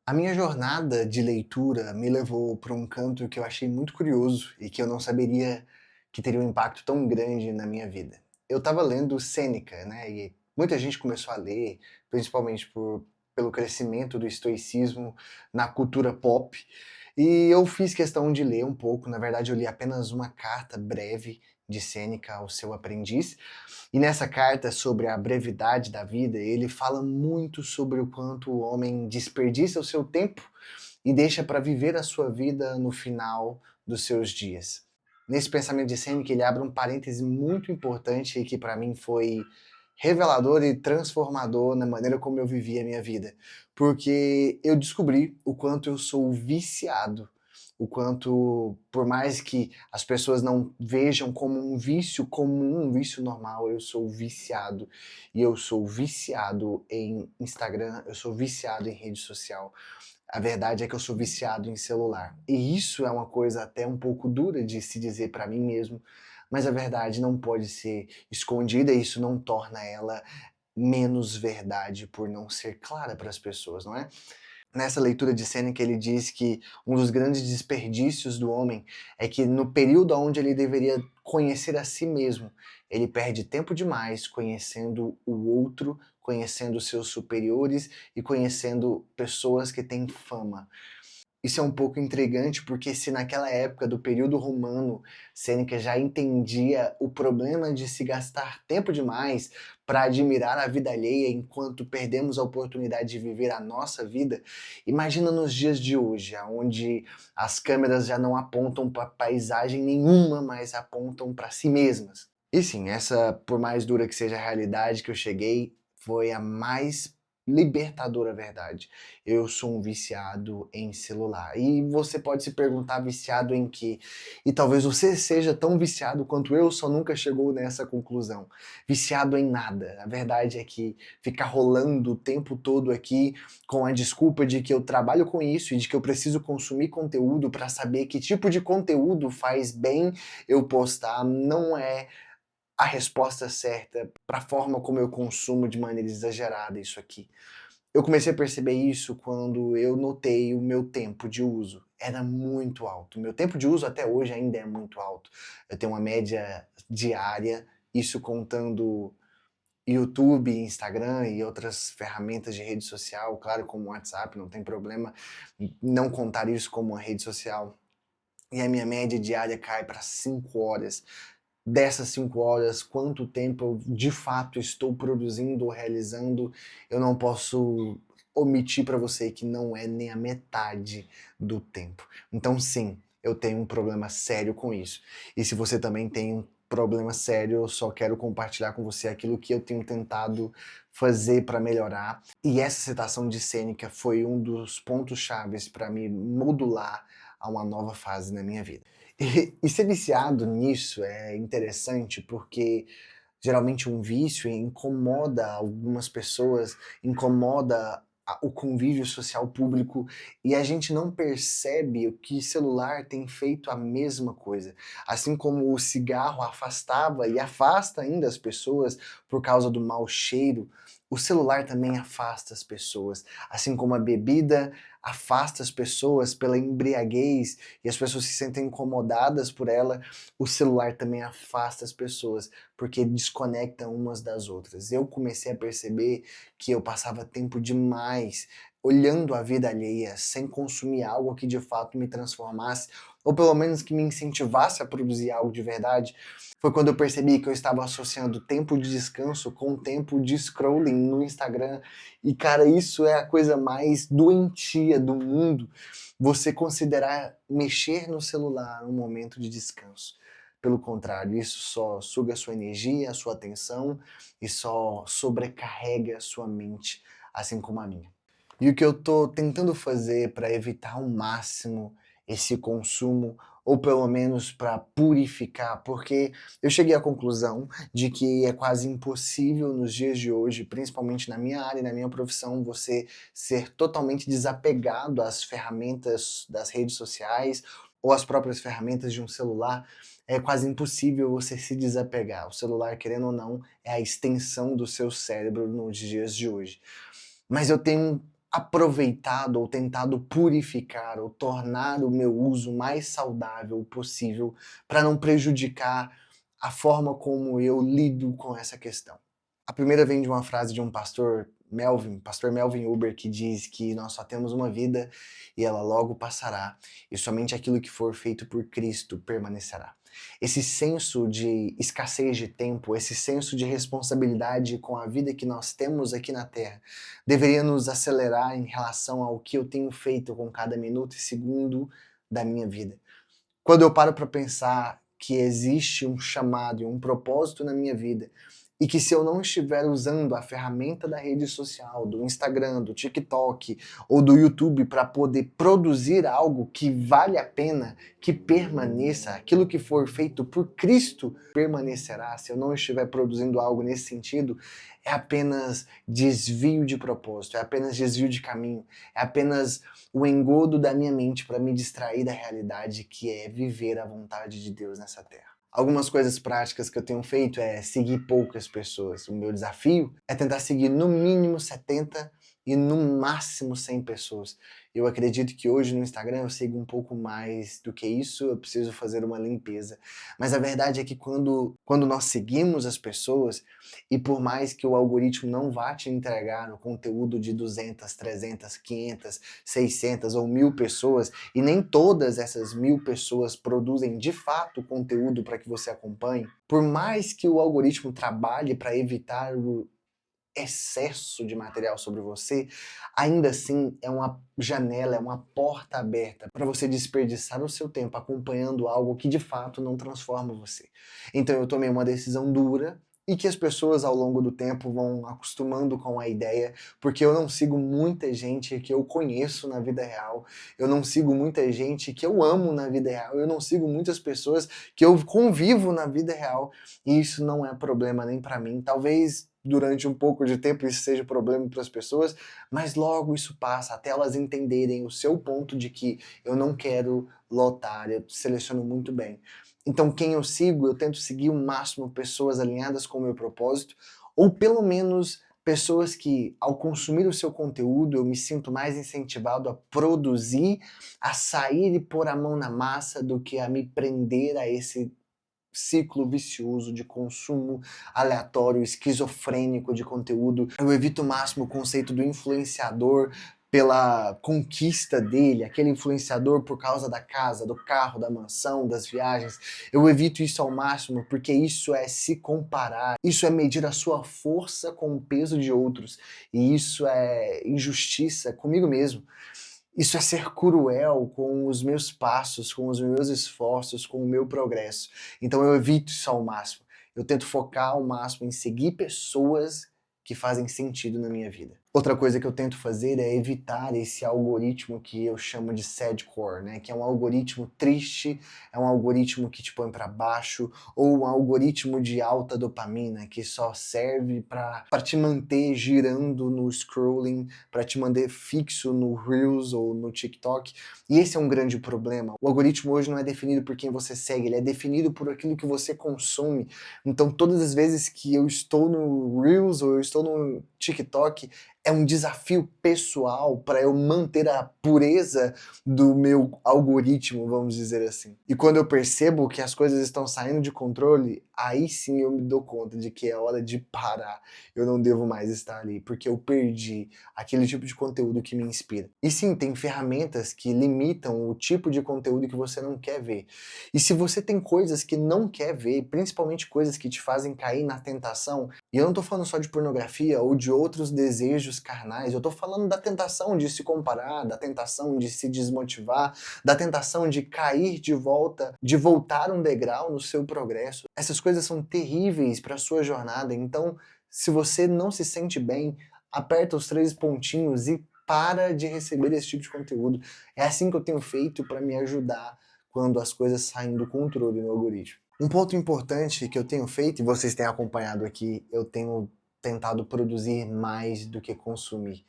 A minha jornada de leitura me levou para um canto que eu achei muito curioso e que eu não saberia que teria um impacto tão grande na minha vida. Eu estava lendo Sêneca, né, e muita gente começou a ler, principalmente pelo crescimento do estoicismo na cultura pop, e eu fiz questão de ler um pouco. Na verdade, eu li apenas uma carta breve de Sêneca ao seu aprendiz, e nessa carta sobre a brevidade da vida, ele fala muito sobre o quanto o homem desperdiça o seu tempo e deixa para viver a sua vida no final dos seus dias. Nesse pensamento de Seneca, ele abre um parêntese muito importante e que para mim foi revelador e transformador na maneira como eu vivi a minha vida, porque eu descobri o quanto eu sou viciado, o quanto, por mais que as pessoas não vejam como um vício comum, um vício normal, eu sou viciado. E eu sou viciado em Instagram, eu sou viciado em rede social. A verdade é que eu sou viciado em celular. E isso é uma coisa até um pouco dura de se dizer para mim mesmo, mas a verdade não pode ser escondida, e isso não torna ela menos verdade por não ser clara para as pessoas, não é? Nessa leitura de Sêneca, ele diz que um dos grandes desperdícios do homem é que no período onde ele deveria conhecer a si mesmo, ele perde tempo demais conhecendo o outro, conhecendo seus superiores e conhecendo pessoas que têm fama. Isso é um pouco intrigante, porque se naquela época do período romano, Sêneca já entendia o problema de se gastar tempo demais para admirar a vida alheia enquanto perdemos a oportunidade de viver a nossa vida, imagina nos dias de hoje, onde as câmeras já não apontam para paisagem nenhuma, mas apontam para si mesmas. E sim, essa, por mais dura que seja a realidade que eu cheguei, foi a mais libertadora verdade. Eu sou um viciado em celular. E você pode se perguntar viciado em quê? E talvez você seja tão viciado quanto eu, só nunca chegou nessa conclusão. Viciado em nada. A verdade é que ficar rolando o tempo todo aqui com a desculpa de que eu trabalho com isso e de que eu preciso consumir conteúdo para saber que tipo de conteúdo faz bem eu postar não é a resposta certa para a forma como eu consumo de maneira exagerada isso aqui. Eu comecei a perceber isso quando eu notei o meu tempo de uso. Era muito alto. O meu tempo de uso até hoje ainda é muito alto. Eu tenho uma média diária, isso contando YouTube, Instagram e outras ferramentas de rede social, claro, como o WhatsApp, não tem problema não contar isso como uma rede social. E a minha média diária cai para 5 horas. Dessas 5 horas, quanto tempo eu de fato estou produzindo ou realizando, eu não posso omitir para você que não é nem a metade do tempo. Então sim, eu tenho um problema sério com isso. E se você também tem um problema sério, eu só quero compartilhar com você aquilo que eu tenho tentado fazer para melhorar. E essa citação de Sêneca foi um dos pontos chaves para me modular a uma nova fase na minha vida. E ser viciado nisso é interessante porque geralmente um vício incomoda algumas pessoas, incomoda o convívio social público, e a gente não percebe que celular tem feito a mesma coisa. Assim como o cigarro afastava e afasta ainda as pessoas por causa do mau cheiro, o celular também afasta as pessoas. Assim como a bebida afasta as pessoas pela embriaguez e as pessoas se sentem incomodadas por ela, o celular também afasta as pessoas porque desconectam umas das outras. Eu comecei a perceber que eu passava tempo demais olhando a vida alheia, sem consumir algo que de fato me transformasse, ou pelo menos que me incentivasse a produzir algo de verdade. Foi quando eu percebi que eu estava associando tempo de descanso com tempo de scrolling no Instagram. E cara, isso é a coisa mais doentia do mundo, você considerar mexer no celular um momento de descanso. Pelo contrário, isso só suga a sua energia, a sua atenção e só sobrecarrega a sua mente, assim como a minha. E o que eu tô tentando fazer para evitar ao máximo esse consumo, ou pelo menos para purificar, porque eu cheguei à conclusão de que é quase impossível nos dias de hoje, principalmente na minha área e na minha profissão, você ser totalmente desapegado às ferramentas das redes sociais ou às próprias ferramentas de um celular. É quase impossível você se desapegar. O celular, querendo ou não, é a extensão do seu cérebro nos dias de hoje. Mas eu tenho aproveitado ou tentado purificar ou tornar o meu uso mais saudável possível para não prejudicar a forma como eu lido com essa questão. A primeira vem de uma frase de um pastor Melvin Uber, que diz que nós só temos uma vida e ela logo passará, e somente aquilo que for feito por Cristo permanecerá. Esse senso de escassez de tempo, esse senso de responsabilidade com a vida que nós temos aqui na Terra, deveria nos acelerar em relação ao que eu tenho feito com cada minuto e segundo da minha vida. Quando eu paro para pensar que existe um chamado e um propósito na minha vida, e que se eu não estiver usando a ferramenta da rede social, do Instagram, do TikTok ou do YouTube para poder produzir algo que vale a pena, que permaneça, aquilo que for feito por Cristo permanecerá. Se eu não estiver produzindo algo nesse sentido, é apenas desvio de propósito, é apenas desvio de caminho, é apenas o engodo da minha mente para me distrair da realidade que é viver a vontade de Deus nessa terra. Algumas coisas práticas que eu tenho feito é seguir poucas pessoas. O meu desafio é tentar seguir no mínimo 70 e no máximo 100 pessoas. Eu acredito que hoje no Instagram eu sigo um pouco mais do que isso, eu preciso fazer uma limpeza. Mas a verdade é que quando nós seguimos as pessoas, e por mais que o algoritmo não vá te entregar o conteúdo de 200, 300, 500, 600 ou 1000 pessoas, e nem todas essas 1000 pessoas produzem de fato conteúdo para que você acompanhe, por mais que o algoritmo trabalhe para evitar o excesso de material sobre você, ainda assim é uma janela, é uma porta aberta para você desperdiçar o seu tempo acompanhando algo que de fato não transforma você. Então eu tomei uma decisão dura e que as pessoas ao longo do tempo vão acostumando com a ideia, porque eu não sigo muita gente que eu conheço na vida real, eu não sigo muita gente que eu amo na vida real, eu não sigo muitas pessoas que eu convivo na vida real, e isso não é problema nem para mim. Talvez durante um pouco de tempo isso seja problema para as pessoas, mas logo isso passa, até elas entenderem o seu ponto de que eu não quero lotar, eu seleciono muito bem. Então quem eu sigo, eu tento seguir o máximo pessoas alinhadas com o meu propósito, ou pelo menos pessoas que, ao consumir o seu conteúdo, eu me sinto mais incentivado a produzir, a sair e pôr a mão na massa do que a me prender a esse ciclo vicioso de consumo aleatório, esquizofrênico de conteúdo. Eu evito o máximo o conceito do influenciador pela conquista dele, aquele influenciador por causa da casa, do carro, da mansão, das viagens. Eu evito isso ao máximo porque isso é se comparar, isso é medir a sua força com o peso de outros, e isso é injustiça comigo mesmo. Isso é ser cruel com os meus passos, com os meus esforços, com o meu progresso. Então eu evito isso ao máximo. Eu tento focar ao máximo em seguir pessoas que fazem sentido na minha vida. Outra coisa que eu tento fazer é evitar esse algoritmo que eu chamo de sadcore, né? Que é um algoritmo triste, é um algoritmo que te põe para baixo, ou um algoritmo de alta dopamina que só serve para te manter girando no scrolling, para te manter fixo no Reels ou no TikTok. E esse é um grande problema. O algoritmo hoje não é definido por quem você segue, ele é definido por aquilo que você consome. Então todas as vezes que eu estou no Reels ou eu estou no TikTok, é um desafio pessoal para eu manter a pureza do meu algoritmo, vamos dizer assim. E quando eu percebo que as coisas estão saindo de controle, aí sim eu me dou conta de que é hora de parar. Eu não devo mais estar ali, porque eu perdi aquele tipo de conteúdo que me inspira. E sim, tem ferramentas que limitam o tipo de conteúdo que você não quer ver. E se você tem coisas que não quer ver, principalmente coisas que te fazem cair na tentação, e eu não tô falando só de pornografia ou de outros desejos carnais, eu tô falando da tentação de se comparar, da tentação de se desmotivar, da tentação de cair de volta, de voltar um degrau no seu progresso. Essas coisas são terríveis para sua jornada, então se você não se sente bem, aperta os 3 pontinhos e para de receber esse tipo de conteúdo. É assim que eu tenho feito para me ajudar quando as coisas saem do controle no algoritmo. Um ponto importante que eu tenho feito, e vocês têm acompanhado aqui, eu tenho tentado produzir mais do que consumir.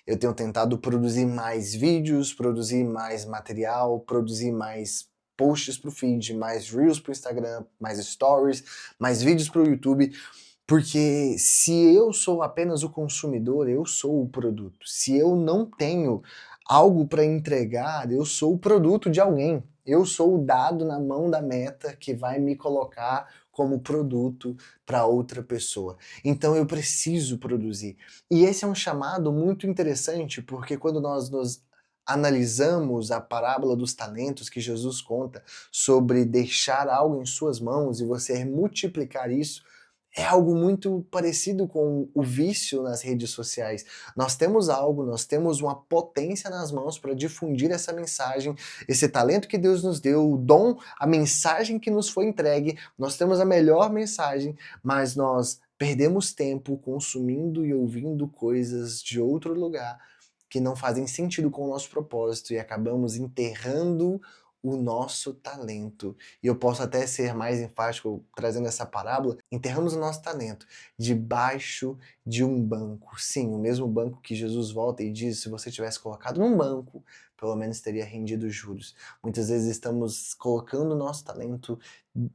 Eu tenho tentado produzir mais vídeos, produzir mais material, produzir mais posts para o feed, mais reels para o Instagram, mais stories, mais vídeos para o YouTube, Porque se eu sou apenas o consumidor, eu sou o produto. Se eu não tenho algo para entregar, eu sou o produto de alguém. Eu sou o dado na mão da Meta que vai me colocar como produto para outra pessoa. Então eu preciso produzir. E esse é um chamado muito interessante, porque quando nós nos analisamos a parábola dos talentos que Jesus conta sobre deixar algo em suas mãos e você multiplicar isso, é algo muito parecido com o vício nas redes sociais. Nós temos algo, nós temos uma potência nas mãos para difundir essa mensagem, esse talento que Deus nos deu, o dom, a mensagem que nos foi entregue. Nós temos a melhor mensagem, mas nós perdemos tempo consumindo e ouvindo coisas de outro lugar que não fazem sentido com o nosso propósito e acabamos enterrando o nosso talento. E eu posso até ser mais enfático trazendo essa parábola: enterramos o nosso talento debaixo de um banco. Sim, o mesmo banco que Jesus volta e diz: se você tivesse colocado num banco, pelo menos teria rendido juros. Muitas vezes estamos colocando o nosso talento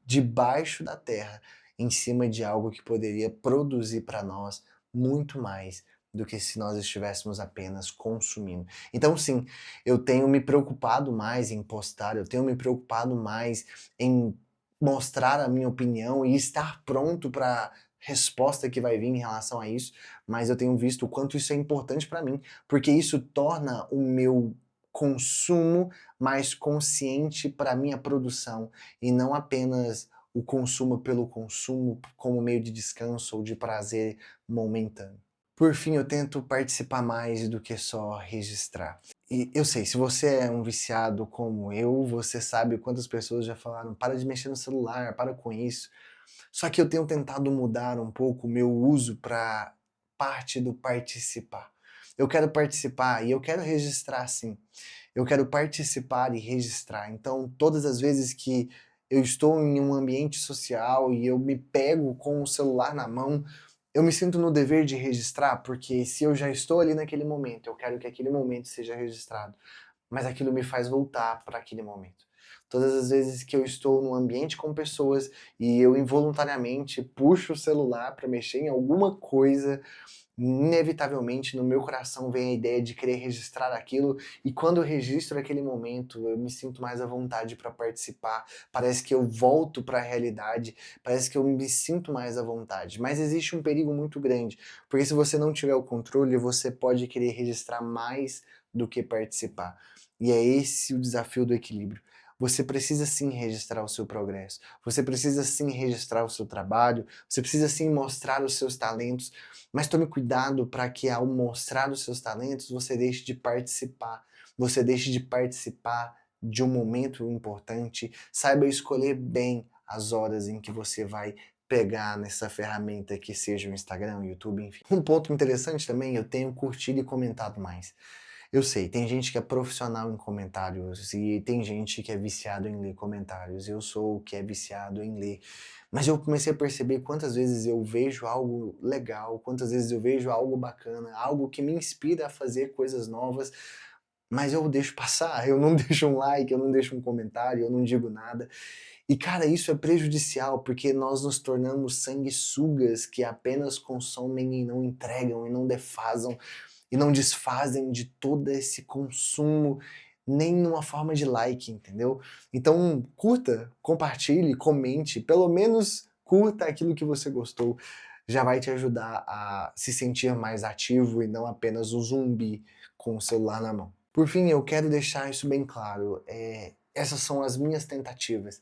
debaixo da terra, em cima de algo que poderia produzir para nós muito mais do que se nós estivéssemos apenas consumindo. Então, sim, eu tenho me preocupado mais em postar, eu tenho me preocupado mais em mostrar a minha opinião e estar pronto para a resposta que vai vir em relação a isso, mas eu tenho visto o quanto isso é importante para mim, porque isso torna o meu consumo mais consciente para a minha produção e não apenas o consumo pelo consumo como meio de descanso ou de prazer momentâneo. Por fim, eu tento participar mais do que só registrar. E eu sei, se você é um viciado como eu, você sabe quantas pessoas já falaram: para de mexer no celular, para com isso. Só que eu tenho tentado mudar um pouco o meu uso para parte do participar. Eu quero participar e eu quero registrar sim. Eu quero participar e registrar. Então, todas as vezes que eu estou em um ambiente social e eu me pego com o celular na mão, eu me sinto no dever de registrar, porque se eu já estou ali naquele momento, eu quero que aquele momento seja registrado, mas aquilo me faz voltar para aquele momento. Todas as vezes que eu estou num ambiente com pessoas e eu involuntariamente puxo o celular para mexer em alguma coisa, inevitavelmente no meu coração vem a ideia de querer registrar aquilo, e quando eu registro aquele momento, eu me sinto mais à vontade para participar. Parece que eu volto para a realidade, parece que eu me sinto mais à vontade. Mas existe um perigo muito grande, porque se você não tiver o controle, você pode querer registrar mais do que participar. E é esse o desafio do equilíbrio. Você precisa sim registrar o seu progresso, você precisa sim registrar o seu trabalho, você precisa sim mostrar os seus talentos, mas tome cuidado para que ao mostrar os seus talentos você deixe de participar, você deixe de participar de um momento importante, saiba escolher bem as horas em que você vai pegar nessa ferramenta que seja o Instagram, o YouTube, enfim. Um ponto interessante também, eu tenho curtido e comentado mais. Eu sei, tem gente que é profissional em comentários e tem gente que é viciado em ler comentários. Eu sou o que é viciado em ler. Mas eu comecei a perceber quantas vezes eu vejo algo legal, quantas vezes eu vejo algo bacana, algo que me inspira a fazer coisas novas, mas eu deixo passar, eu não deixo um like, eu não deixo um comentário, eu não digo nada. E cara, isso é prejudicial porque nós nos tornamos sanguessugas que apenas consomem e não entregam e não defasam e não desfazem de todo esse consumo, nem numa forma de like, entendeu? Então, curta, compartilhe, comente, pelo menos curta aquilo que você gostou, já vai te ajudar a se sentir mais ativo e não apenas um zumbi com o celular na mão. Por fim, eu quero deixar isso bem claro, essas são as minhas tentativas.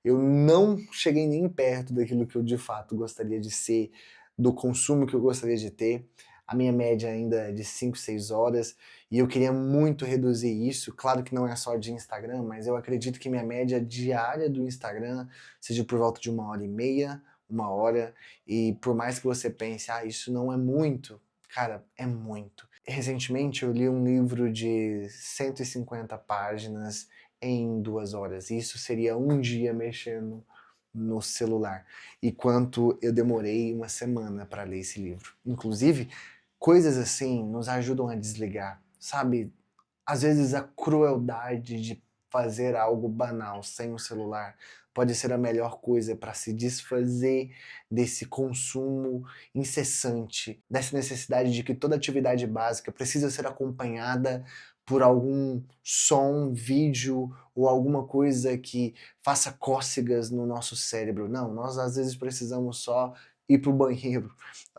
Eu não cheguei nem perto daquilo que eu de fato gostaria de ser, do consumo que eu gostaria de ter. A minha média ainda é de 5, 6 horas e eu queria muito reduzir isso. Claro que não é só de Instagram, mas eu acredito que minha média diária do Instagram seja por volta de 1h30, 1 hora. E por mais que você pense, isso não é muito, cara, é muito. Recentemente eu li um livro de 150 páginas em 2 horas. Isso seria um dia mexendo no celular. E quanto eu demorei uma semana para ler esse livro. Inclusive, coisas assim nos ajudam a desligar, sabe? Às vezes a crueldade de fazer algo banal sem o celular pode ser a melhor coisa para se desfazer desse consumo incessante, dessa necessidade de que toda atividade básica precisa ser acompanhada por algum som, vídeo ou alguma coisa que faça cócegas no nosso cérebro. Não, nós às vezes precisamos só ir para o banheiro,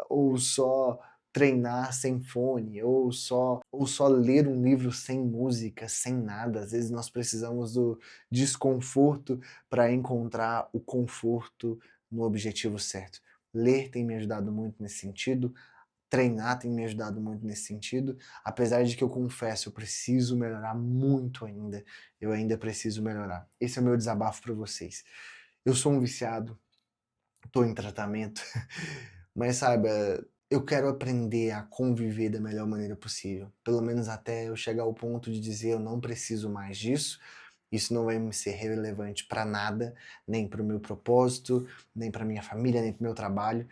ou só treinar sem fone, ou só ler um livro sem música, sem nada. Às vezes nós precisamos do desconforto para encontrar o conforto no objetivo certo. Ler tem me ajudado muito nesse sentido, treinar tem me ajudado muito nesse sentido, apesar de que eu confesso, eu preciso melhorar muito ainda, eu ainda preciso melhorar. Esse é o meu desabafo para vocês. Eu sou um viciado, estou em tratamento, mas saiba, eu quero aprender a conviver da melhor maneira possível, pelo menos até eu chegar ao ponto de dizer eu não preciso mais disso, isso não vai me ser relevante para nada, nem para o meu propósito, nem para minha família, nem para o meu trabalho.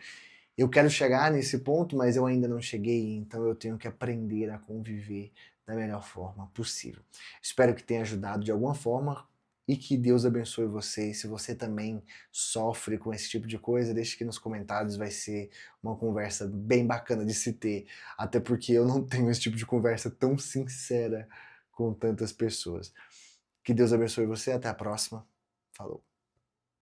Eu quero chegar nesse ponto, mas eu ainda não cheguei, então eu tenho que aprender a conviver da melhor forma possível. Espero que tenha ajudado de alguma forma e que Deus abençoe você. Se você também sofre com esse tipo de coisa, deixe aqui nos comentários, vai ser uma conversa bem bacana de se ter, até porque eu não tenho esse tipo de conversa tão sincera com tantas pessoas. Que Deus abençoe você, até a próxima. Falou.